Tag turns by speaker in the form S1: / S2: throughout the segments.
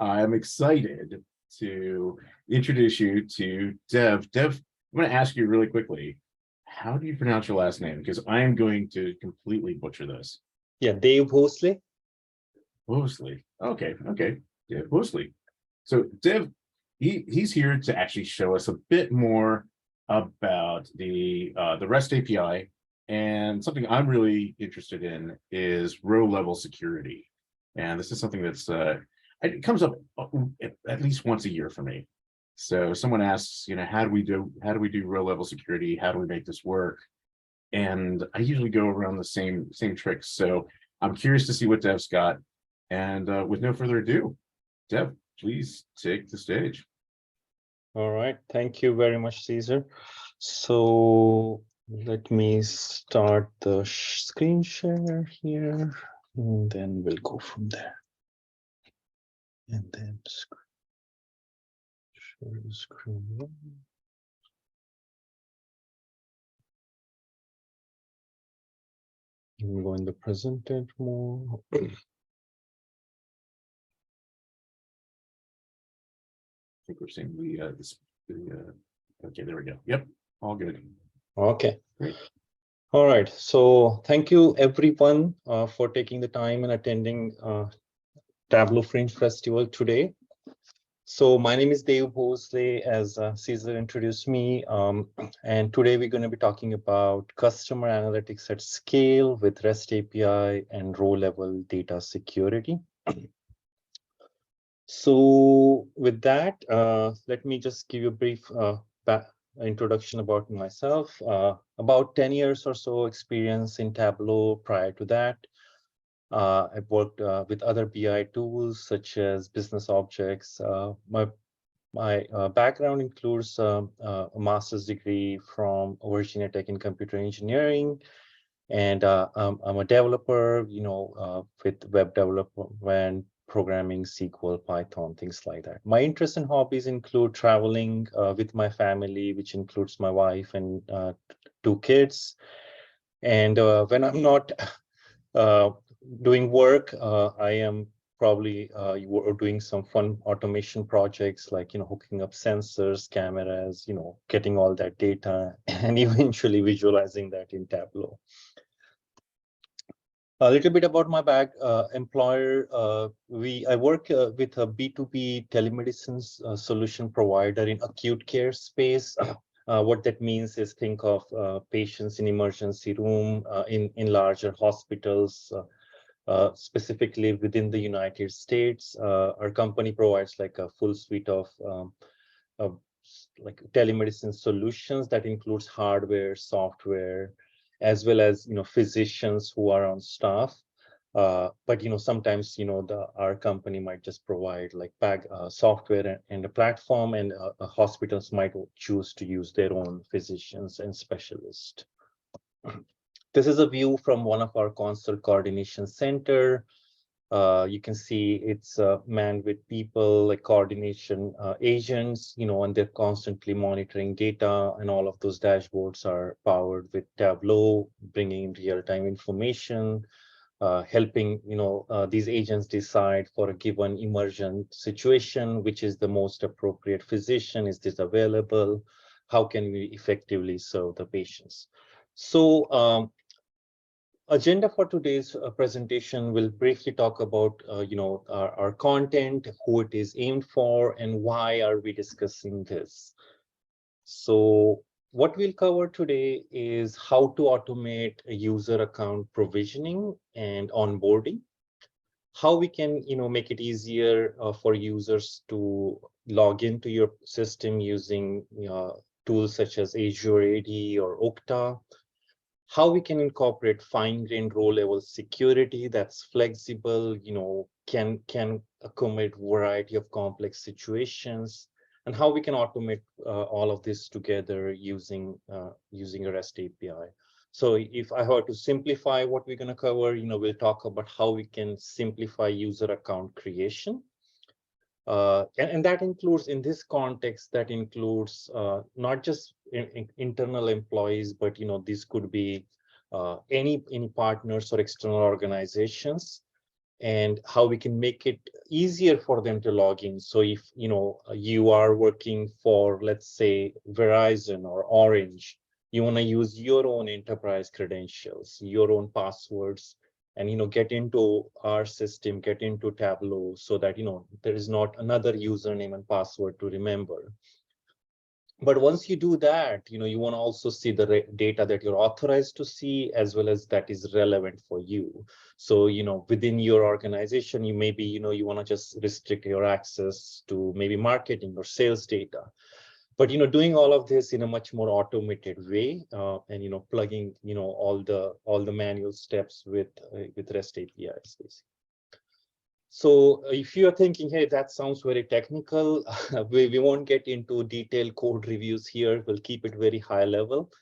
S1: I'm excited to introduce you to Dev. Dev, I'm going to ask you really quickly, how do you pronounce your last name? Because I am going to completely butcher this.
S2: Yeah, Dave Bhosale.
S1: Bhosale. Okay, Dev Bhosale. So Dev, he's here to actually show us a bit more about the REST API, and something I'm really interested in is row level security. And this is something that's it comes up at least once a year for me. So someone asks, how do we do row level security? How do we make this work? And I usually go around the same tricks. So I'm curious to see what Dev's got. And with no further ado, Dev, please take the stage.
S2: All right, thank you very much, Caesar. So let me start the screen share here, and then we'll go from there. And then share the screen. And go in the presented mode.
S1: I think we're seeing okay, there we go. Yep, all good.
S2: Okay.
S1: Great.
S2: All right. So thank you everyone for taking the time and attending Tableau Fringe Festival today. So my name is Dave Bhosale, as Caesar introduced me, and today we're going to be talking about customer analytics at scale with REST API and row-level data security. So with that, let me just give you a brief introduction about myself. About 10 years or so experience in Tableau. Prior to that, I've worked with other BI tools such as business objects. My background includes a master's degree from Virginia Tech in computer engineering, and I'm a developer, with web development, programming, SQL, Python, things like that. My interests and hobbies include traveling with my family, which includes my wife and 2 kids. And when I'm not doing work, I am probably doing some fun automation projects like, hooking up sensors, cameras, getting all that data and eventually visualizing that in Tableau. A little bit about my employer. I work with a B2B telemedicine solution provider in acute care space. What that means is think of patients in emergency room in larger hospitals, specifically within the United States. Our company provides like a full suite of like telemedicine solutions that includes hardware, software, as well as physicians who are on staff. But sometimes our company might just provide like software and a platform, and hospitals might choose to use their own physicians and specialists. This is a view from one of our consult coordination center. You can see it's manned with people like coordination agents, and they're constantly monitoring data, and all of those dashboards are powered with Tableau, bringing real-time information, helping these agents decide for a given emergent situation, which is the most appropriate physician, is this available, how can we effectively serve the patients. So agenda for today's presentation will briefly talk about our content, who it is aimed for, and why are we discussing this. So what we'll cover today is how to automate a user account provisioning and onboarding, how we can make it easier for users to log into your system using tools such as Azure AD or Okta, how we can incorporate fine-grained row-level security that's flexible, can accommodate variety of complex situations, and how we can automate all of this together using a REST API. So if I were to simplify what we're going to cover, we'll talk about how we can simplify user account creation. And that includes, in this context, that includes not just internal employees, but this could be any partners or external organizations. and how we can make it easier for them to log in. So if you are working for, let's say, Verizon or Orange, you want to use your own enterprise credentials, your own passwords, and get into our system, get into Tableau, so that there is not another username and password to remember. But once you do that, you want to also see the data that you're authorized to see, as well as that is relevant for you. So, within your organization, you maybe, you want to just restrict your access to maybe marketing or sales data. But, doing all of this in a much more automated way, and, plugging, all the manual steps with REST APIs, basically. So if you're thinking, hey, that sounds very technical, we won't get into detailed code reviews here. We'll keep it very high level.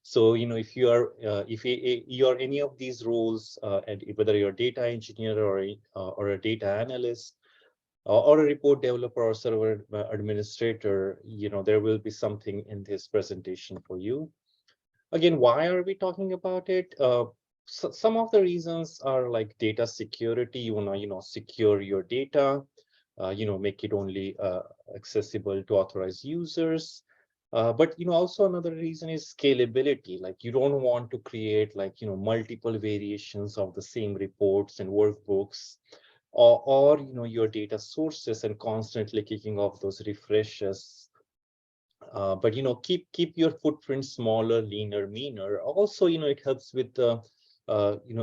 S2: So, if you are any of these roles, and whether you're a data engineer or a data analyst, or a report developer or server administrator, there will be something in this presentation for you. Again, why are we talking about it? So some of the reasons are like data security. You want to, secure your data, make it only accessible to authorized users. But, also another reason is scalability. Like, you don't want to create like, multiple variations of the same reports and workbooks, or your data sources, and constantly kicking off those refreshes. But keep your footprint smaller, leaner, meaner. Also, it helps with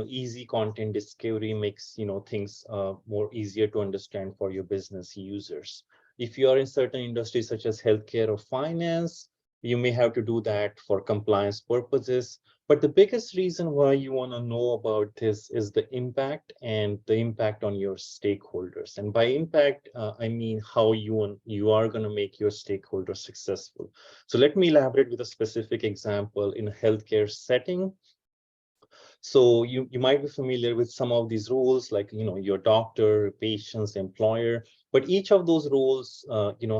S2: easy content discovery, makes things more easier to understand for your business users. If you are in certain industries such as healthcare or finance, you may have to do that for compliance purposes. But the biggest reason why you want to know about this is the impact, and the impact on your stakeholders. And by impact, I mean how you are going to make your stakeholders successful. So let me elaborate with a specific example in a healthcare setting. So you might be familiar with some of these roles, like your doctor, patients, employer. But each of those roles,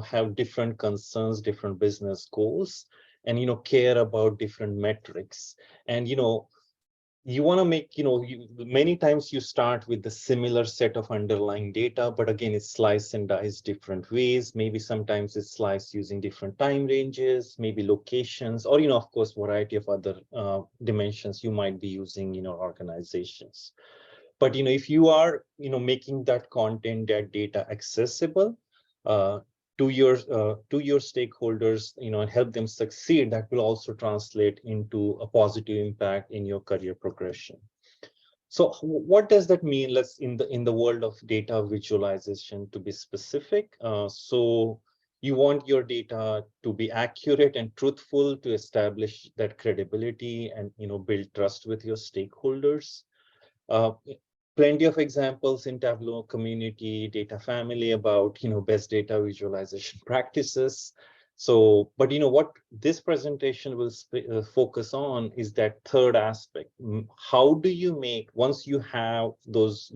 S2: have different concerns, different business goals, and care about different metrics. And you want to make, many times you start with the similar set of underlying data, but again, it's sliced and diced different ways. Maybe sometimes it's sliced using different time ranges, maybe locations, or, of course, variety of other dimensions you might be using in your organizations. But, if you are, making that content, that data accessible, to your stakeholders, and help them succeed, that will also translate into a positive impact in your career progression. So what does that mean? Let's in the world of data visualization, to be specific. So you want your data to be accurate and truthful to establish that credibility and build trust with your stakeholders. Uh, Plenty of examples in Tableau community data family about best data visualization practices. So, but what this presentation will focus on is that third aspect. How do you make, once you have those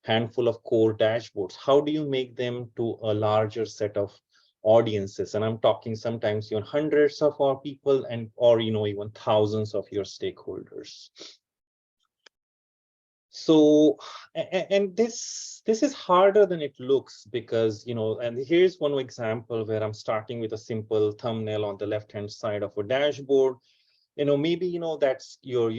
S2: handful of core dashboards, how do you make them to a larger set of audiences? And I'm talking sometimes hundreds of our people, and or even thousands of your stakeholders. So, and this is harder than it looks, because and here's one example where I'm starting with a simple thumbnail on the left hand side of a dashboard. Maybe that's your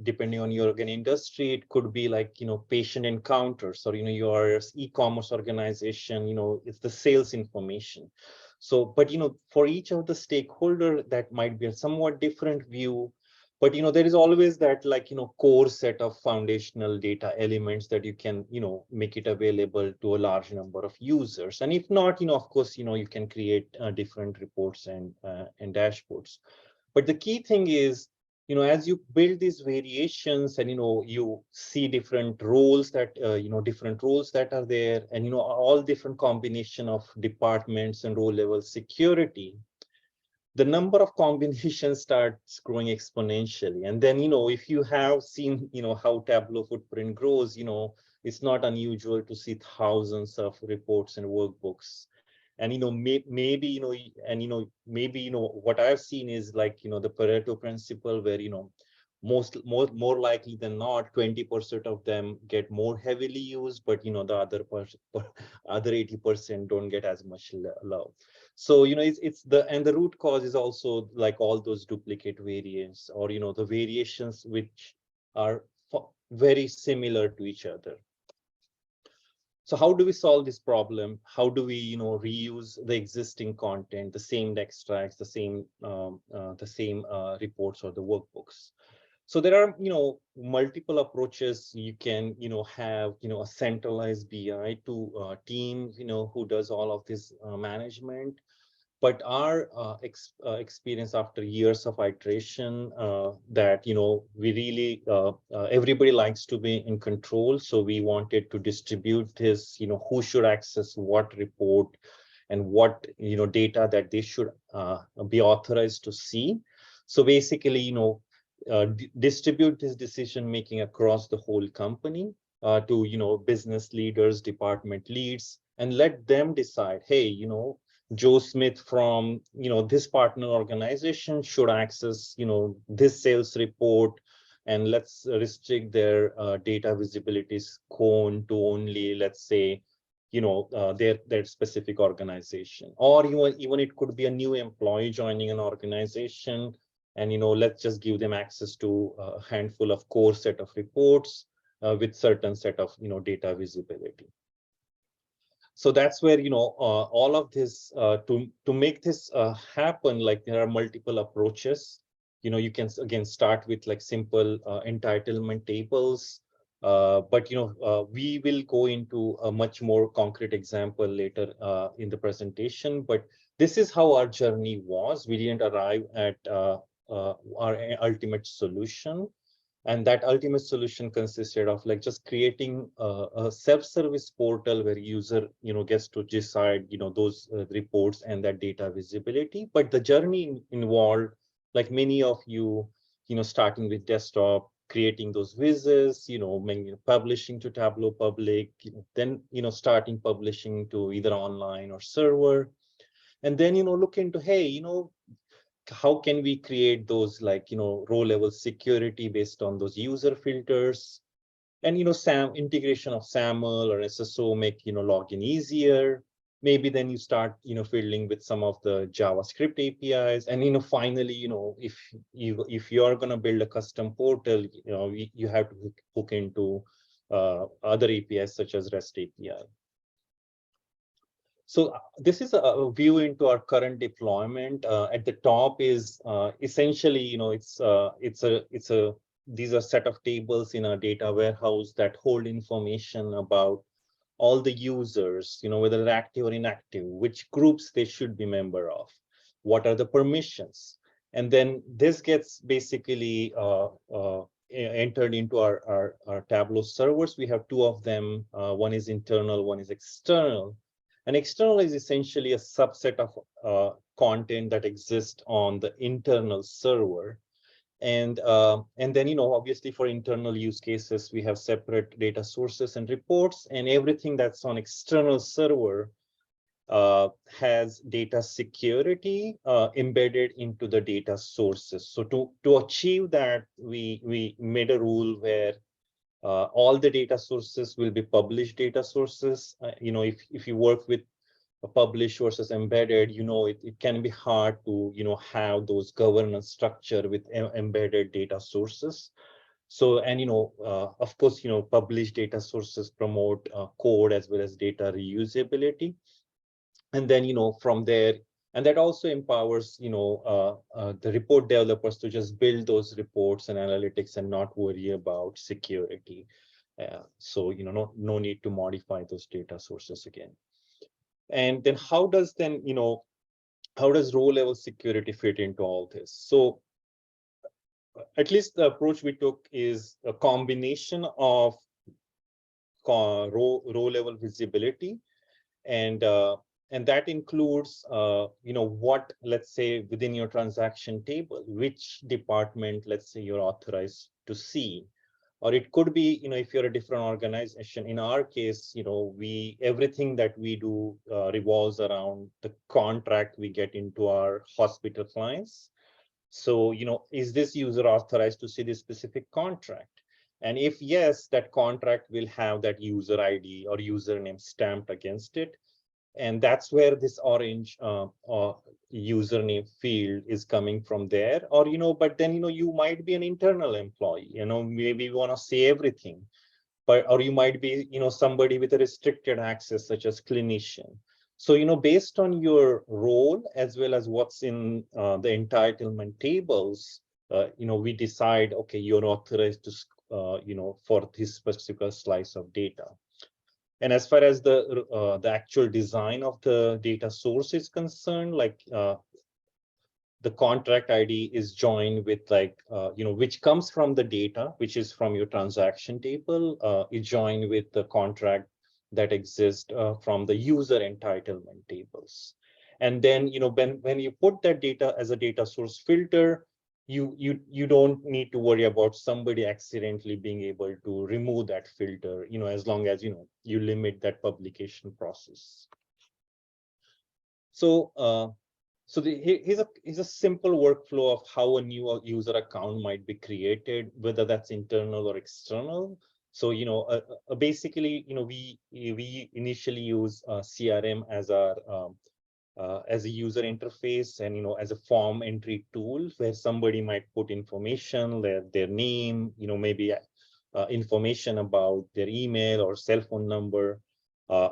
S2: depending on your industry, it could be like patient encounters, or your e-commerce organization, it's the sales information. So, but for each of the stakeholder, that might be a somewhat different view. But there is always that like core set of foundational data elements that you can make it available to a large number of users. And if not, of course, you can create different reports and dashboards. But the key thing is, as you build these variations, and you see different roles that different roles that are there, and all different combination of departments and row level security, the number of combinations starts growing exponentially. And then, if you have seen, how Tableau footprint grows, it's not unusual to see thousands of reports and workbooks. And, maybe, and, maybe, what I've seen is like, the Pareto principle, where, more likely than not, 20% of them get more heavily used, but the other 80% don't get as much love. So it's the root cause is also like all those duplicate variants, or the variations which are very similar to each other. So how do we solve this problem? How do we, reuse the existing content, the same extracts, the same reports or the workbooks? So there are, multiple approaches. You can, have, a centralized BI to team, who does all of this management. But our experience after years of iteration, that we really everybody likes to be in control, so we wanted to distribute this, who should access what report and what data that they should be authorized to see. So basically, distribute this decision making across the whole company to business leaders, department leads, and let them decide, hey, Joe Smith from this partner organization should access this sales report, and let's restrict their data visibility cone to only, let's say, their specific organization. Or even it could be a new employee joining an organization, and let's just give them access to a handful of core set of reports with certain set of data visibility. So that's where all of this to make this happen, like there are multiple approaches. You can again start with like simple entitlement tables, but we will go into a much more concrete example later in the presentation. But this is how our journey was. We didn't arrive at our ultimate solution. And that ultimate solution consisted of like just creating a self-service portal where user gets to decide those reports and that data visibility. But the journey involved, like many of you starting with desktop, creating those visits, publishing to Tableau Public, then starting publishing to either online or server, and then look into, hey, how can we create those like row level security based on those user filters, and integration of SAML or SSO make login easier. Maybe then you start fiddling with some of the JavaScript APIs, and finally if you are going to build a custom portal, you have to hook into other APIs such as REST API. So this is a view into our current deployment. At the top is essentially, these are set of tables in a data warehouse that hold information about all the users, whether they're active or inactive, which groups they should be member of, what are the permissions, and then this gets basically entered into our Tableau servers. We have two of them. One is internal, one is external. And external is essentially a subset of content that exists on the internal server. And then, obviously for internal use cases, we have separate data sources and reports, and everything that's on external server has data security embedded into the data sources. So to achieve that, we made a rule where all the data sources will be published data sources. If you work with a published versus embedded, it can be hard to have those governance structure with embedded data sources. So, and of course, published data sources promote code as well as data reusability. And then from there, and that also empowers the report developers to just build those reports and analytics and not worry about security. So no need to modify those data sources again. And then how does row level security fit into all this? So at least the approach we took is a combination of row level visibility, and that includes what, let's say, within your transaction table, which department, let's say, you're authorized to see. Or it could be, if you're a different organization. In our case, everything that we do revolves around the contract we get into our hospital clients. So, is this user authorized to see this specific contract? And if yes, that contract will have that user ID or username stamped against it. And that's where this orange username field is coming from there. Or, but then, you might be an internal employee, maybe you want to see everything. But, or you might be, somebody with a restricted access, such as clinician. So, based on your role, as well as what's in the entitlement tables, we decide, okay, you're authorized to, for this specific slice of data. And as far as the actual design of the data source is concerned, like the contract ID is joined with which comes from the data, which is from your transaction table, is joined with the contract that exists from the user entitlement tables. And then, when you put that data as a data source filter, you don't need to worry about somebody accidentally being able to remove that filter, as long as, you limit that publication process. So, here's a simple workflow of how a new user account might be created, whether that's internal or external. So, basically, we initially use CRM as our as a user interface, and as a form entry tool where somebody might put information, their name, maybe information about their email or cell phone number.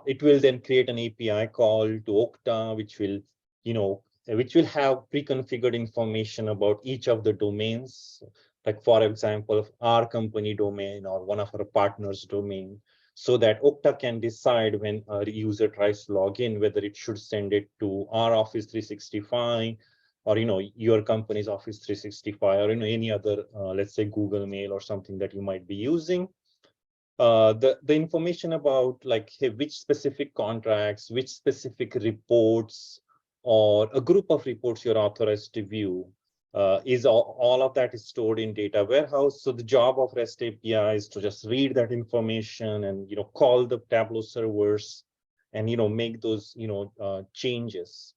S2: It will then create an API call to Okta, which will have pre-configured information about each of the domains, like for example, our company domain or one of our partners' domain, so that Okta can decide when a user tries to log in, whether it should send it to our Office 365 or, your company's Office 365 or, any other, let's say Google Mail or something that you might be using. The information about like, hey, which specific contracts, which specific reports, or a group of reports you're authorized to view, is all of that is stored in data warehouse. So the job of REST API is to just read that information and call the Tableau servers and make those changes.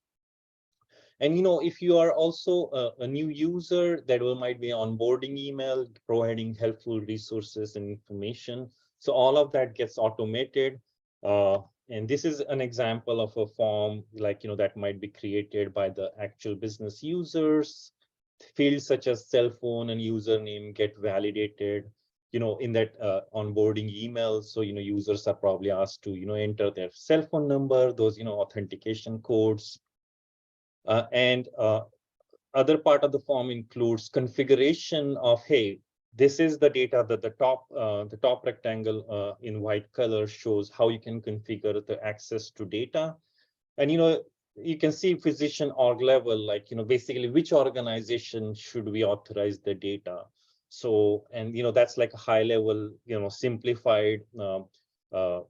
S2: And if you are also a new user, that might be onboarding email providing helpful resources and information. So all of that gets automated. And this is an example of a form that might be created by the actual business users. Fields such as cell phone and username get validated in that onboarding email. So users are probably asked to enter their cell phone number, those authentication codes. And other part of the form includes configuration of, hey, this is the data that the top rectangle in white color shows how you can configure the access to data. And you can see physician org level, like basically which organization should we authorize the data. So, and that's like a high level simplified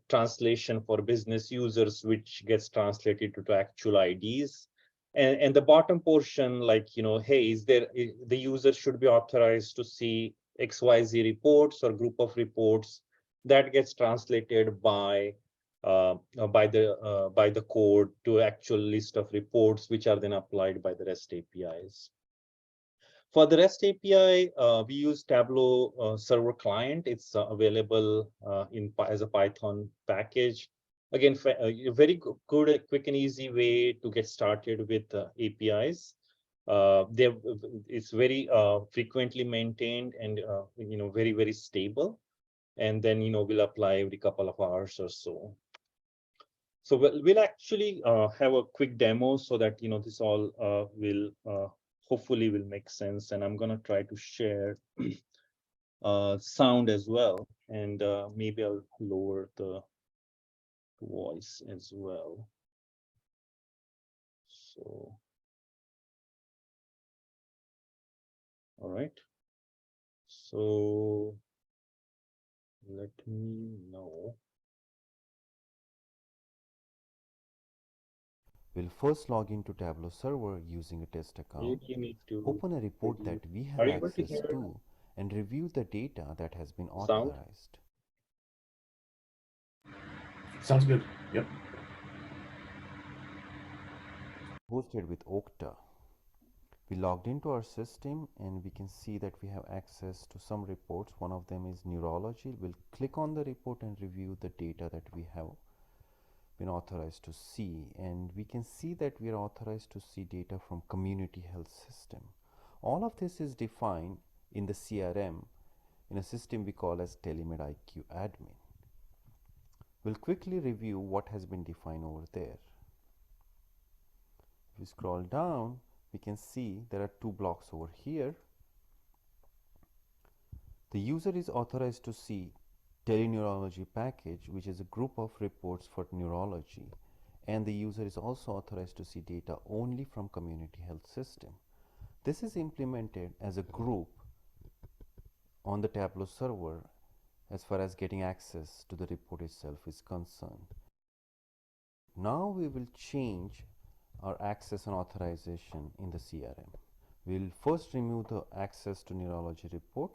S2: translation for business users, which gets translated to actual IDs. And the bottom portion, like, hey, the user should be authorized to see XYZ reports or group of reports. That gets translated by the code to actual list of reports, which are then applied by the REST APIs. For the REST API, we use Tableau server client. It's available as a Python package. Again, a very good, quick and easy way to get started with APIs. It's very frequently maintained and very, very stable. And then we'll apply every couple of hours or so. So we'll actually have a quick demo so that this all will hopefully will make sense. And I'm gonna try to share sound as well, and maybe I'll lower the voice as well. So, all right. So let me know.
S3: We'll first log into Tableau server using a test account,
S2: You need to
S3: open a report that we have
S2: Are you able to
S3: access
S2: hear
S3: to, and review the data that has been
S2: sound?
S3: authorized.
S1: Sounds good. Yep.
S3: Hosted with Okta. We logged into our system and we can see that we have access to some reports. One of them is neurology. We'll click on the report and review the data that we have been authorized to see, and we can see that we are authorized to see data from community health system. All of this is defined in the CRM in a system we call as Telemed IQ admin. We'll quickly review what has been defined over there. If we scroll down, we can see there are two blocks over here. The user is authorized to see teleneurology package, which is a group of reports for neurology, and the user is also authorized to see data only from community health system. This is implemented as a group on the Tableau server as far as getting access to the report itself is concerned. Now we will change our access and authorization in the CRM. We'll first remove the access to neurology report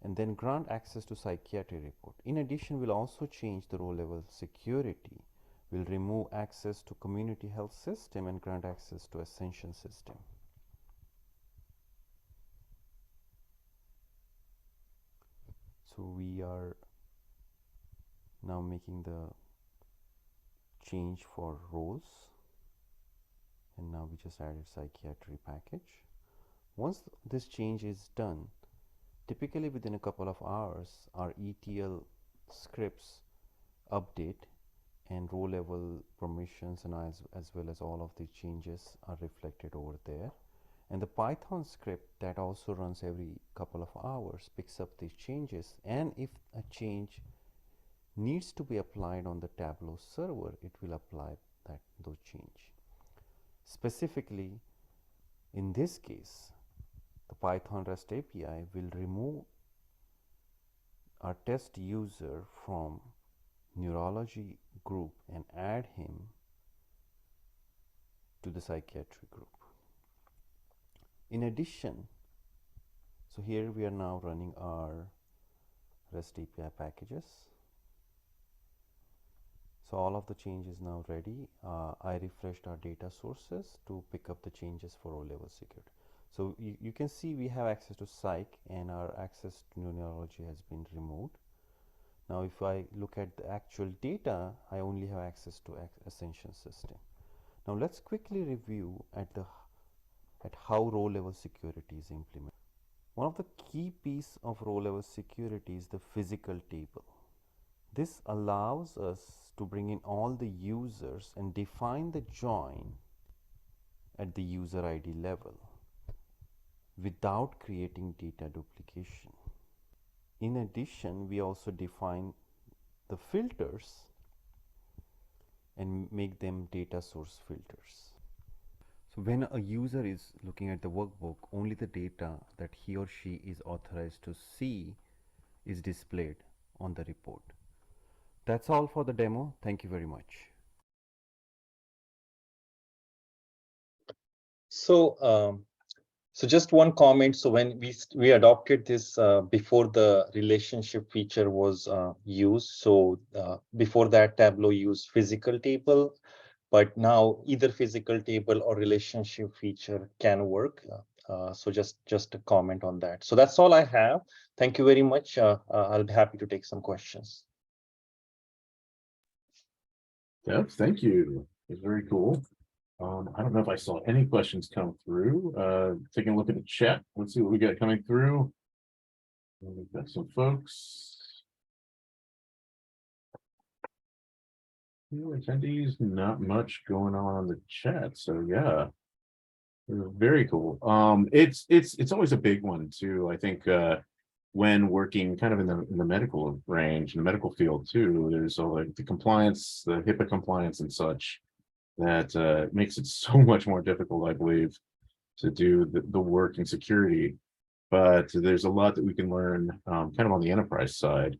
S3: and then grant access to psychiatry report. In addition, we'll also change the row level security. We'll remove access to community health system and grant access to Ascension system. So we are now making the change for rows, and now we just added psychiatry package. Once this change is done, typically within a couple of hours, our ETL scripts update and row level permissions and as well as all of the changes are reflected over there. And the Python script that also runs every couple of hours picks up these changes, and if a change needs to be applied on the Tableau server, it will apply those change. Specifically, in this case, the Python REST API will remove our test user from neurology group and add him to the psychiatry group. In addition, so here we are now running our REST API packages. So all of the changes now ready. I refreshed our data sources to pick up the changes for row level security. So you can see we have access to psych, and our access to neurology has been removed. Now if I look at the actual data, I only have access to Ascension system. Now let's quickly review at how row level security is implemented. One of the key piece of row level security is the physical table. This allows us to bring in all the users and define the join at the user ID level without creating data duplication. In addition, we also define the filters and make them data source filters. So when a user is looking at the workbook, only the data that he or she is authorized to see is displayed on the report. That's all for the demo. Thank you very much.
S2: So, so just one comment. So when we adopted this before the relationship feature was used. So before that, Tableau used physical table, but now either physical table or relationship feature can work. So just a comment on that. So that's all I have. Thank you very much. I'll be happy to take some questions.
S1: Yep, thank you. It's very cool. I don't know if I saw any questions come through. Taking a look at the chat. Let's see what we got coming through. We've got some folks. New attendees, not much going on the chat. So yeah, very cool. It's always a big one too. I think when working kind of in the medical range, in the medical field too, there's all like the compliance, the HIPAA compliance and such, that makes it so much more difficult, I believe, to do the work in security. But there's a lot that we can learn kind of on the enterprise side.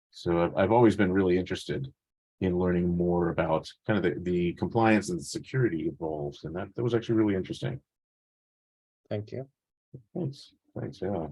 S1: So I've always been really interested in learning more about kind of the compliance and the security involved, and that was actually really interesting.
S2: Thank you.
S1: Thanks. Yeah.